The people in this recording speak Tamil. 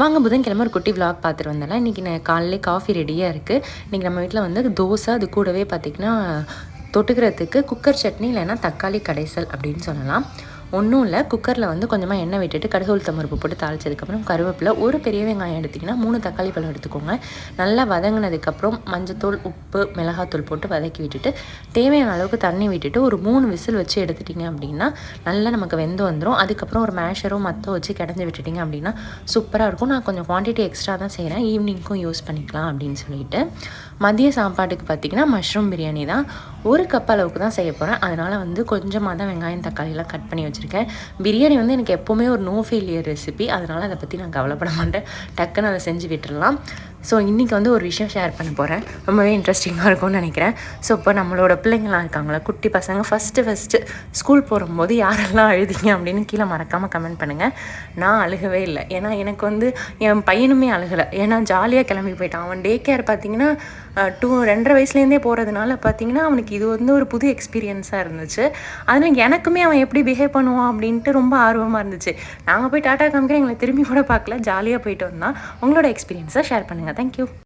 வாங்க புதன்கிழமை ஒரு குட்டி விலாக் பார்த்துட்டு வந்தாலும் இன்றைக்கி நான் காலையிலே காஃபி ரெடியாக இருக்குது. இன்றைக்கி நம்ம வீட்டில் வந்து தோசை, அது கூடவே பார்த்திங்கன்னா தொட்டுக்கிறதுக்கு குக்கர் சட்னி இல்லைன்னா தக்காளி கடைசல் அப்படின்னு சொல்லலாம். ஒன்றும் இல்லை, குக்கரில் வந்து கொஞ்சமாக எண்ணெய் விட்டுட்டு கடுகு உளுத்தம் பருப்பு போட்டு தாளிச்சதுக்கப்புறம் கருவேப்பிலை, ஒரு பெரிய வெங்காயம் எடுத்திங்கன்னா 3 தக்காளி பழம் எடுத்துக்கோங்க. நல்லா வதங்கினதுக்கப்புறம் மஞ்சத்தூள், உப்பு, மிளகாத்தூள் போட்டு வதக்கி விட்டுட்டு தேவையான அளவுக்கு தண்ணி விட்டுட்டு ஒரு 3 விசில் வச்சு எடுத்துட்டிங்க அப்படின்னா நல்லா நமக்கு வெந்து வந்துடும். அதுக்கப்புறம் ஒரு மேஷரும் மற்ற வச்சு கிடஞ்சி விட்டுட்டிங்க அப்படின்னா சூப்பராக இருக்கும். நான் கொஞ்சம் குவான்டிட்டி எக்ஸ்ட்ரா தான் செய்கிறேன், ஈவினிங்க்கும் யூஸ் பண்ணிக்கலாம் அப்படின்னு சொல்லிட்டு. மதிய சாப்பாட்டுக்கு பார்த்திங்கன்னா மஷ்ரூம் பிரியாணி தான். 1 கப் அளவுக்கு தான் செய்ய போகிறேன். அதனால் வந்து கொஞ்சமாக தான் வெங்காயம் தக்காளிலாம் கட் பண்ணி வச்சுருக்கேன். பிரியாணி வந்து எனக்கு எப்போவுமே ஒரு நோ ஃபெயிலியர் ரெசிபி, அதனால் அதை பற்றி நான் கவலைப்பட மாட்டேன். டக்குன்னு அதை செஞ்சு விட்டுடலாம். ஸோ இன்றைக்கி வந்து ஒரு விஷயம் ஷேர் பண்ண போகிறேன், ரொம்பவே இன்ட்ரெஸ்டிங்காக இருக்கும்னு நினைக்கிறேன். ஸோ இப்போ நம்மளோட பிள்ளைங்களாம் இருக்காங்களா, குட்டி பசங்க, ஃபஸ்ட்டு ஸ்கூல் போகும்போது யாரெல்லாம் அழுதிங்க அப்படின்னு கீழே மறக்காமல் கமெண்ட் பண்ணுங்கள். நான் அழுகவே இல்லை, ஏன்னா எனக்கு வந்து என் பையனுமே அழுகலை, ஏன்னா ஜாலியாக கிளம்பி போயிட்டான். அவன் டே கேர் பார்த்திங்கன்னா 2.5 வயசுலேருந்தே போகிறதுனால பார்த்திங்கன்னா அவனுக்கு இது வந்து ஒரு புது எக்ஸ்பீரியன்ஸாக இருந்துச்சு. அதில் எனக்குமே அவன் எப்படி பிஹேவ் பண்ணுவான் அப்படின்ட்டு ரொம்ப ஆர்வமாக இருந்துச்சு. நாங்கள் போய் டாட்டா காமிக்கிறேன், எங்களை திரும்பி கூட பார்க்கல, ஜாலியாக போயிட்டு வந்தான். உங்களோட எக்ஸ்பீரியன்ஸை ஷேர் பண்ணுங்கள். தேங்க்யூ.